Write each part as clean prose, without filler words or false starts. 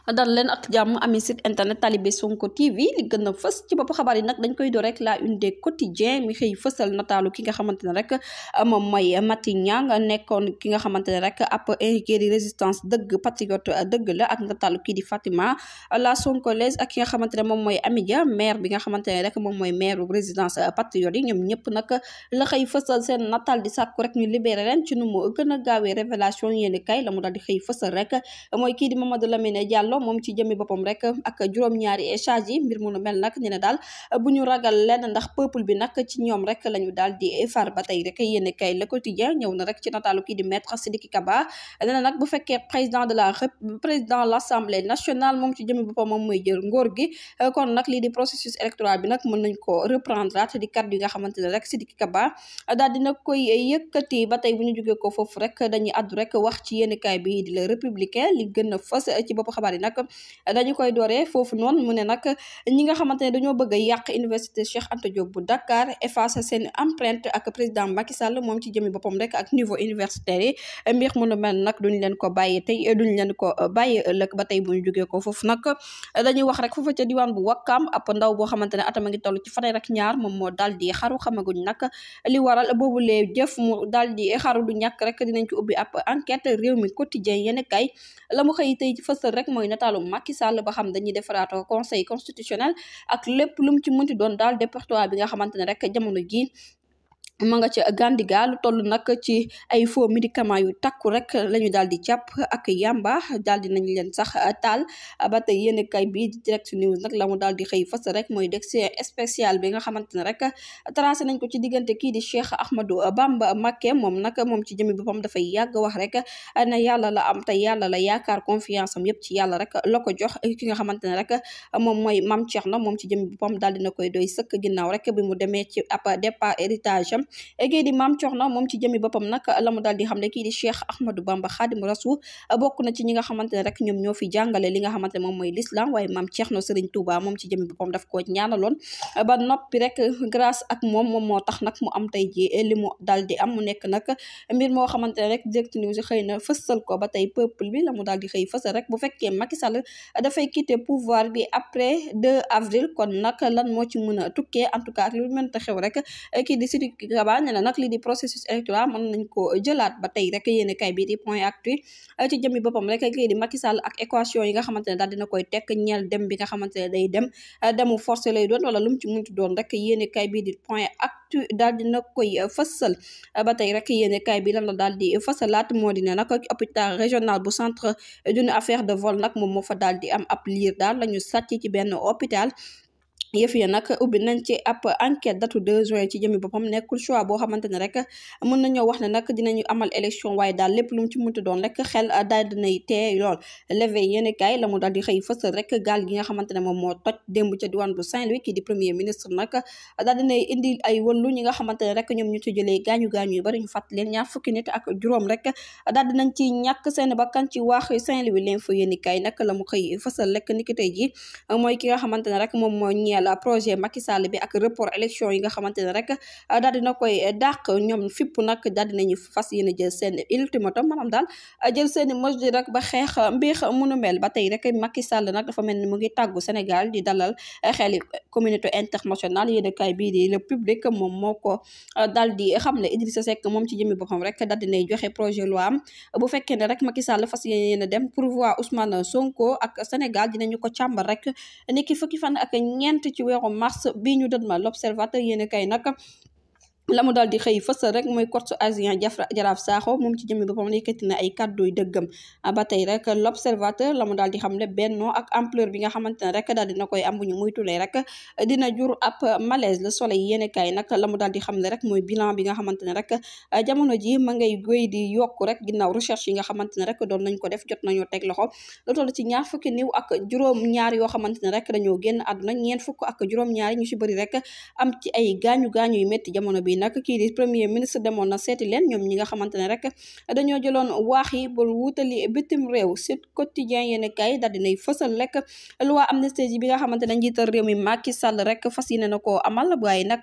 dal leen ak jàmm ami site internet Talibé Sonko TV li gën a fës ci bopp xabaar yi nag dañ koy door rek la une des quotidiens mi xëy fësal nataalu ki nga xamante ne rek moom mooy Mati Niang nekkoon ki nga xamante ne rek ab kii di résistance dëgg patriote dëgg la ak nataalu kii di Fatima la Sonkolaise ak ki nga xamante ne moom mooy Amidia maire bi nga xamante ne rek moom mooy maire résidence patriote yi ñoom ñëpp nag la xëy fësal seen nataal di sàkku rek ñu libéré leen ci nu mu gën a gaawee révélation yéeni kay la mu daal di xëy fësal rek mooy kii di Mamadou Lamine Diallo moom ci jëmmi boppam rek ak juróom-ñaari charge yi mbir mu nu mel nag ñu ne daal bu ñu ragal lenn ndax peuple bi nag ci ñoom rek la ñu daal di far ba tey rek yéen kay le quotidien ñëw na rek ci nataalu kii di maître Sidiki Kaba nee na nag bu fekkee président de l'Assemblée nationale moom ci jëmmi boppam moom mooy jël ngóor gi kon nag lii di processus électoral bi nag mën nañ ko reprendre at di kàddu yi nga xamante ne rek Sidiki Kaba daal dina koy yëkkati ba tey bu ñu jógee ko foofu rek dañuy addu rek wax ci yéen kay bi di le républicain li gën a fës ci bopp xabaar yi nag dañu koy dooree foofu noonu mu ne nag ñi nga xamante ne dañoo bëgg a yàq université Cheikh Anta Diop bu Dakar effacer seen empreinte ak président Macky Sall moom ci jëmi boppam rek ak niveau universitaire yi mbir mu nu mel nag duñ leen ko bàyyi tey duñ leen ko bàyyi ëllëg ba tey bu ñu jógee ko foofu nag dañuy wax rek foofu ca diwaan bu Wakam ab ndaw boo xamante ne atama ngi toll ci fanweer ak ñaar moom moo daal di xaru xamaguñ nag li waral boobu lee jëf mu daal di xaru du ñàkk rek dinañ ci ubbi ab enquête réew mi quotidien yéen kay la mu xëy tey ci fësal rek mooy nataalu Macky Sall ba xam dañuy defaraat conseil constitutionnel ak lépp lu mu ci mënti doon daal département bi nga xamante ne rek jamono ji ma nga ca Gandiga lu toll nag ci ay faux médicaments yu takku rek la ñu daal di jàpp ak yamba daal di nañ leen sax taal ba tey yéen kay bi di direct news nag la mu daal di xëy fës rek mooy dossier spécial bi nga xamante ne rek tracé nañ ko ci diggante kii di Cheikh Ahmadou Bamba Mbacké moom nag moom ci jëmi boppam dafay yàgg wax rek na yàlla la am te yàlla la yaakaar confiance am yëpp ci yàlla rek la ko jox ki nga xamante ne rek moom mooy Mame Thierno moom ci jëmi boppam daal dina koy doy sëkk ginnaaw rek bi mu demee ci ab départ héritage am kii di Mame Thierno moom ci jëmi boppam nag la mu daal di xam ne kii di Cheikh Ahmadou Bamba Khadim Rasoul bokk na ci ñi nga xamante ne rek ñoom ñoo fi jàngale li nga xamante ne moom mooy l'islam waaye Mame Thierno Serigne Touba moom ci jëmi boppam daf koo ñaanaloon ba noppi rek grâce ak moom moo tax nag mu am tey ji li mu daal di am mu nekk nag mbir moo xamante ne rek direct news xëy na fësal ko ba tey peuple bi la mu daal di xëy fësal rek bu fekkee Macky Sall dafay quitter pouvoir bi après 2 avril kon nag lan moo ci mën a tukkee en tout cas lu mënta xew rek kii di Sidiki Kaba nag lii di processus électoral mën nañ ko jëlaat ba tey rek yéen kay bi di point actu ci jëmmi boppam rek lii di Macky Sall ak équation yi nga xamante ne daal dina koy tekk ñeel dem bi nga xamante ne day dem demu forcé lay doon wala lu mu ci muntu doon rek yéen kay bi di point actu daal dina koy fësal ba tey rek yéen kay bi lan la daal di fësalaat moo di ne nag hôpital régional bu centre d'une affaire de vol nag moom moo fa daal di am ab liir daal la ñu sàcc ci benn hôpital yëf ya nag ubbi nañ ci ab enquête datu 2 juin ci jëmi boppam nekkul choix boo xamante ne rek mën nañoo wax ne nag dinañu amal élection waaye daal lépp lu mu ci mënti doon rek xel daal dinay tee lool levé yéeni kaay la mu daal di xëy fësal rek gaal gi nga xamante ne moom moo toj démb ca diwaan bu Saint-Louis kii di premier ministre nag daal dinay indi ay wëllu ñi nga xamante ne rek ñoom ñu ci jëlee gaañu-gaañu yu bari ñu fàtt leen ñaar fukki nit ak juróom rek daal dinañ ci ñàkk seen bakkan ci waax Saint-Louis l'info yéeni kaay nag la mu xëy fësal rek niki tey ji mooy ki nga xamante ne rek moom moo la projet Macky Sall bi ak report élection yi nga xamante ne rek daal dina koy dàq ñoom fipp nag daal dinañu fas yéene jël seen ultimatum maanaam daal jël seen mesure rek ba xeex mbir munu mel ba tey rek Macky Sall nag dafa mel ni mu ngi tàggu Sénégal di dalal xeli communauté internationale yéen kay bii di le public moom moo ko daal di xam ne Idrissa Seck moom ci jëmmi boppam rek daal dinay joxe projet loi am bu fekkee ne rek Macky Sall fas yéene dem pourvoi Ousmane Sonko ak Sénégal dinañu ko càmbar rek niki fukki fan ak ñeent ci weeru mars bi ñu dëdmal l'observateur yéen kay nag la mu daal di xëy fësal rek mooy coach azien Jaraaf Sakho moom ci jëmmi boppam yëkkati na ay kàddu yu dëggam ba tey rek l'observateur la mu daal di xam ne bennoo ak ampleur bi nga xamante ne rek daal dina koy am bu ñu muy tulee rek dina jur ab malaise le soleil yéen kay nag la mu daal di xam ne rek mooy bilan bi nga xamante ne rek jamono ji ma ngay góy di yokku rek ginnaaw recherche yi nga xamante ne rek doon nañ ko def jot nañoo teg loxo lu toll ci ñaar fukki niw ak juróom-ñaar yoo xamante ne rek dañoo génn àdduna ñeent fukk ak juróom-ñaar ñu ci bëri rek am ci ay gaañu-gaañu yu métti jamono bi nag kii di premier ministre demoon na seeti leen ñoom ñi nga xamante ne rek dañoo jëloon waax yi ba wutali bitim réew. Sud Quotidien yéen kay daal dinay fësal rek loi amnistie bi nga xamante ne njiital réew mi Macky Sall rek fas yéene na koo amal waaye nag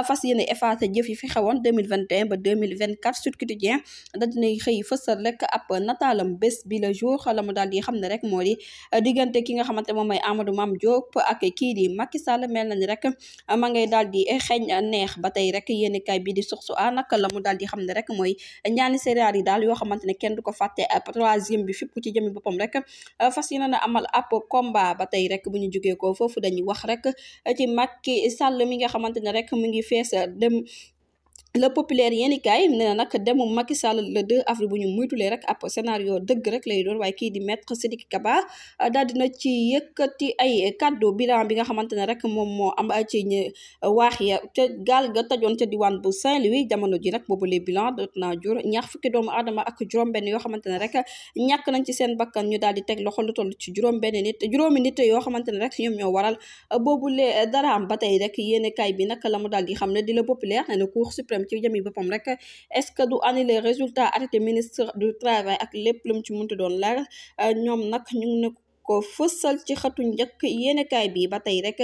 fas yéene effacé jëf yi fi xewoon 2021 ba 2024. Sud Quotidien daal dinay xëy fësal rek ab nataalam bés bi le jour la mu daal di xam ne rek moo di diggante ki nga xamante moom mooy Amadou Mame Diop ak kii di Macky Sall mel na ni rek ma ngay daal di xeeñ neex. ba tey rek yéen kay bi di Source A nag la mu daal di xam ne rek mooy ñaani séréer yi daal yoo xamante ne kenn du ko fàtte ab troisième bi fipp ci jëmi boppam rek fas yéene na amal ab combat. ba tey rek bu ñu jógee ko foofu dañuy wax rek ci Macky Sall mi nga xamante ne rek mu ngi fees dem le populaire yéeni kaay nee na nag demu Macky Sall le 2 avril bu ñu muytulee rek ab scénario dëgg rek lay doon waaye kii di maître Sidiki Kaba daal dina ci yëkkati ay kaddu bilan bi nga xamante ne rek moom moo am ci waax ya ca gaal ga tajoon ca diwaan bu Saint-Louis jamono ji nag boobu les bilan doot naa jur ñaar fukki doomu aadama ak juróom-benn yoo xamante ne rek ñàkk nañ ci seen bakkan ñu daal di teg loxo lu toll ci juróomi nit yoo xamante ne rek ñoom ñoo waral boobule daraam. ba tey rek yéeni kaay bi nag la mu daal di xam ne di le populaire nee na Cour suprême ci jëmi boppam rek est-ce que du annuler résultat arrêté ministre du travail ak lépp lu mu ci munti doon leer ñoom nag ñu ngi ne ko fësal ci xatu njëkk yéenekaay bi. ba tey rek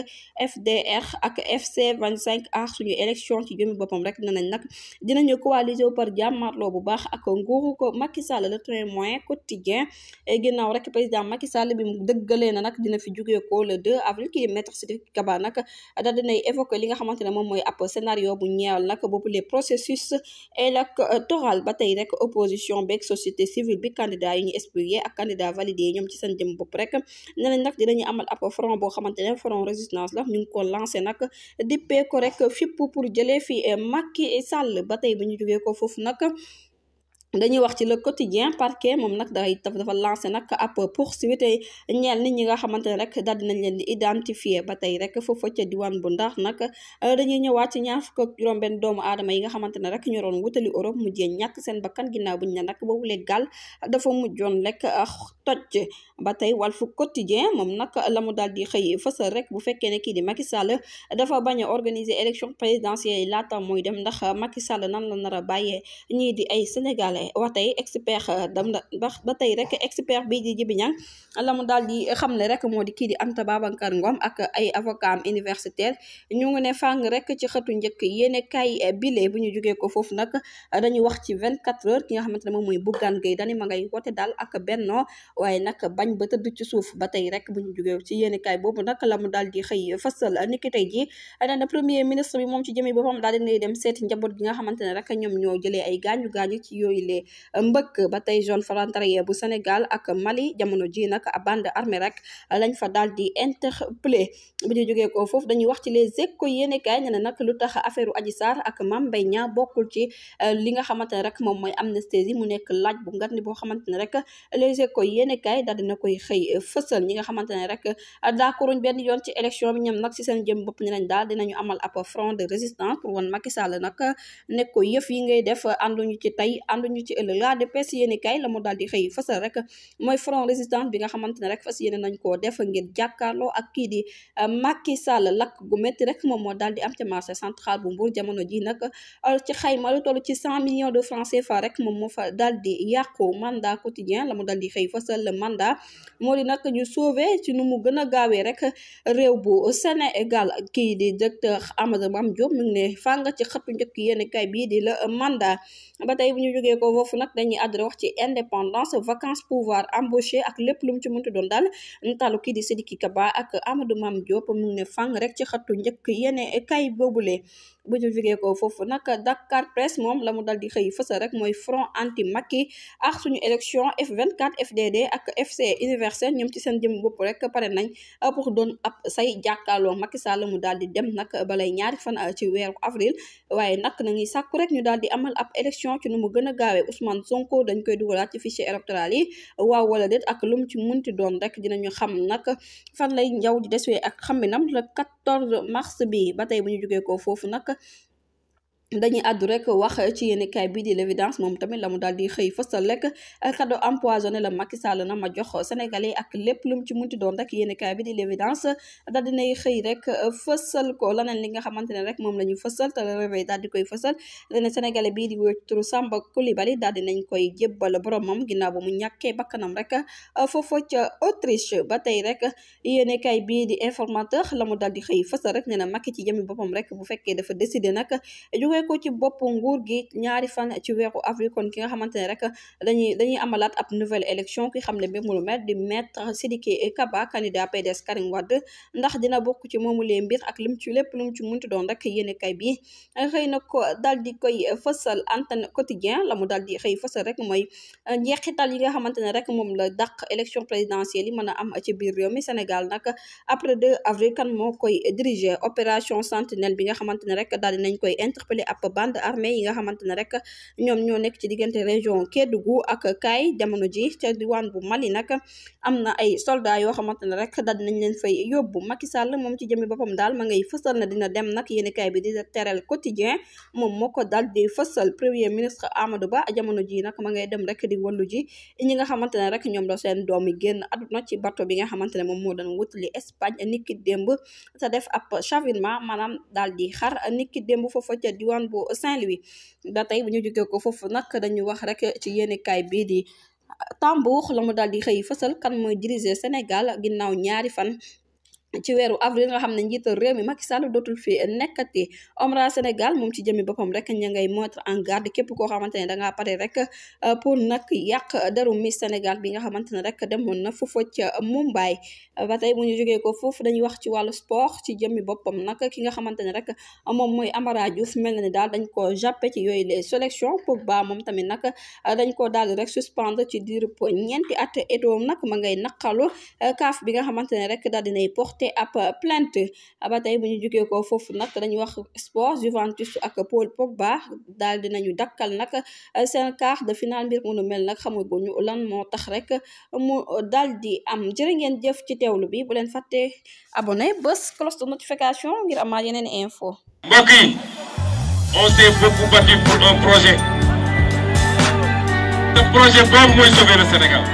FDR ak FC 25 aar suñu élection ci jëmi boppam rek ne nañ nag dinañu coaliser par jàmmarloo bu baax ak nguuru ko Macky Sall. Le Témoin Quotidien ginnaaw rek président Macky Sall bi mu dëggalee na nag dina fi jógee ko le 2 avril kii maître Sidiki Kaba nag daal dinay évoquer li nga xamante ne moom mooy ab scénario bu ñeewal nag boobu les processus électoral. ba tey rek opposition beeg société civile bi candidat yi ñu expurgé ak candidat validé yi ñoom ci seen jëm bopp rek nee nañ nag dinañu amal ab front boo xamante ne front résistance la ñu ngi ko lancé nag dippee ko rek fipp pour jëlee fi Macky Sall. ba tey bu ñu jógee ko foofu nag dañuy wax ci le quotidien parquet moom nag dafa lancé nag ab poursuite ñeel nit ñi nga xamante ne rek daal dinañ leen di identifier. ba tey rek foofa ca diwaan bu Ndar nag dañuy ñëwaat ci ñaar fukk ak juróom-benn doomu aadama yi nga xamante ne rek ñu doon wutali Europe mujjee ñàkk seen bakkan ginnaaw buñ ne nag boobu légal dafa mujjoon rek toj. ba tey Walf Quotidien moom nag la mu daal di xëy fësal rek bu fekkee ne kii di Macky Sall dafa bañ a organiser élection présidentielle yi laata muy dem ndax Macky Sall nan la nar a bàyyee ñii di ay Sénégalais. wax tey expert ba tey rek expert bii di Djibi Niang la mu daal di xamle rek moo di kii di Anta Babacar Ngom ak ay avocat universitaire ñu ngi ne fàng rek ci xëtu njëkk yéene kay bile. bu ñu jógee ko foofu nag dañuy wax ci 24 heures ki nga xamante ne moom mooy Bougane Gueye Dany ma ngay wote daal ak Benno waaye nag bañ ba tëdd ci suuf. ba tey rek bu ñu jógee ci yéene kay boobu nag la mu daal di xëy fësal niki tey ji na premier ministre bi moom ci jëmee boppam daal di dem seeti njaboot gi nga xamante ne rek ñoom ñoo jëlee ay gaañu ci yooyu mbëkk. ba tey zone frontalière bu Sénégal ak Mali jamono ji nag bande armée rek lañ fa daal di interpellé. bu ñu jógee ko foofu dañuy wax ci les Échos yéenekaay ne nag lu tax affaire Adji Sarr ak Mame Mbaye Niang bokkul ci li nga xamante ne rek moom mooy amnistie mu nekk laaj bu ngat ni boo xamante ne rek les Échos yéenekaay daal dina koy xëy fësal. ñi nga xamante ne rek d'accorduñ benn yoon ci élection bi ñoom nag ci seen jëm bopp ni nañ daal dinañu amal ab front de résistance pour wan Macky Sall nag nekk ko yëf yi ngay def ànduñu ci tey ànduñu ci ëllëg. la DPS yéeni kay la mu daal di xëy fësal rek mooy front résistance bi nga xamante ne rek fas yéene nañ koo def ngir jàkkaarloo ak kii di Macky Sall. lakk gu métti rek moom moo daal di am ci marché central bu Mbour jamono ji nag ci xayma lu toll ci 100 millions de francs CFA rek moom moo fa daal di yàqu. Mandat quotidien la mu daal di xëy fësal le mandat moo di nag ñu sauver ci nu mu gën a gaawee rek réew bu Sénégal. kii di docteur Amadou Mame Diop mu ngi ne fànga ci xëtu njëkk yéeni kay bii di le mandat. ba tey bu ñu jógee ko foofu nag dañuy àdduna wax ci indépendance vacances pouvoir embaucher ak lépp lu mu ci mënti doon daal nataalu kii di Sidiki Kaba ak Amadou Mame Diop mu ngi ne fàng rek ci xëtu njëkk yéene kay boobule. bu ñu jógee ko foofu nag Dakar Presse moom la mu dal di xëy fësal rek mooy front anti Macky ak suñu élection F24 FDD ak FC Universel ñoom ci seen jëm bopp rek pare nañ pour doon ab say jàkkaarloo Macky Sall mu daal di dem nag balay ñaari fan ci weeru avril waaye nag nañuy sàkku rek ñu daal di amal ab élection ci nu mu gën a gaawee. Ousmane Sonko dañ koy dugalaat ci fichier électoral yi waaw wala déet ak lu mu ci munti doon rek dinañu xam nag fan lay njaw di deswee ak xaminam le 14 mars bi. ba tey bu ñu jógee ko foofu nag dañuy àddu rek wax ci yéenekaay bii di l'évidence moom tamit la mu daal di xëy fësal rek cadeau empoisonné la Macky Sall na ma jox sénégalais ak lépp lu mu ci munti doon rek yéenekaay bi di l'évidence daal dinay xëy rek fësal ko laneen li nga xamante ne rek moom la ñu fësal te réveil daal di koy fësal dene sénégalais bii di wéy turu Samba Coulibaly daal dinañ koy jébbal boromam ginnaaw ba mu ñàkkee bakkanam rek foofa ca Autriche ba tey rek yéenekaay bii di informateur la mu daal di xëy fësal rek nee na Macky ci jëmi boppam rek bu fekkee dafa décider nag ko ci bopp nguur gi ñaari fan ci weeru avril kon ki nga xamante ne rek dañuy amalaat ab nouvelle élection ki xam ne mbir mu lu mel di maître Sidiki Kaba candidat PDS Karim Wade ndax dina bokk ci moomu lee mbir ak lim ci lépp lu mu ci muntu doon rek yéenekaay bi xëy na ko daal di koy fësal antenne quotidien la mu daal di xëy fësal rek mooy njeexital yi nga xamante ne rek moom la dàq élection présidentielle yi mën a am ci biir réew mi Sénégal nag après 2 avril kan moo koy diriger opération sentinelle bi nga xamante ne rek daal di nañ koy interpeller ab bande armée yi nga xamante ne rek ñoom ñoo nekk ci diggante région Kédougou ak Kaay jamono ji ca diwaan bu Mali nag am na ay soldats yoo xamante ne rek daal nañ leen fay yóbbu Macky Sall moom ci jëmi boppam daal ma ngay fësal na dina dem nag yéenekaay bi di Téral quotidien moom moo ko daal di fësal premier ministre Amadou Ba jamono ji nag ma ngay dem rek di wallu ji ñi nga xamante ne rek ñoom la seen doom yi génn àdduna ci bateau bi nga xamante ne moom moo doon wutali Espagne niki démb te def ab chavirement maanaam daal di xar niki démb foofa ca diwaan bu Saint-Louis ba tey bu ñu jógee ko foofu nag dañu wax rek ci yéenekaay bii di Tambour la mu daal di xëy fësal kan mooy diriger Sénégal ginnaaw ñaari fan ci weeru avril nga xam ne njiital réew mi Macky Sall dootul fi nekkati Omra Sénégal moom ci jëmi boppam rek ña ngay mettre en garde képp koo xamante ne dangaa pare rek pour nag yàq deru Miss Sénégal bi nga xamante ne rek demoon na foofa ca Mumbai ba tey bu ñu jógee ko foofu dañuy wax ci wàllu sport ci jëmi boppam nag ki nga xamante ne rek moom mooy Amara Diouf mel na ni daal dañ ko jàppe ci yooyu les sélections Pogba moom tamit nag dañ ko daal rek suspendre ci diir pour ñeenti at etoom nag ma ngay naqalu CAF bi nga xamante ne rek daal dinay te ab plainte ba tey bu ñu jógee ko foofu nag dañuy wax sport Juventus ak Paul Pogba daal dinañu dakkal nag seen quart de finale mbir mu nu mel nag xamaguñu lan moo tax rek mu daal di am jërë ngeen jëf ci teewlu bi bu leen fàtte abonné bés cloche de notification ngir amaat yeneen info. Mbokk yi on s'est beaucoup battu pour un projet. Ce projet boobu mooy sauver le Sénégal.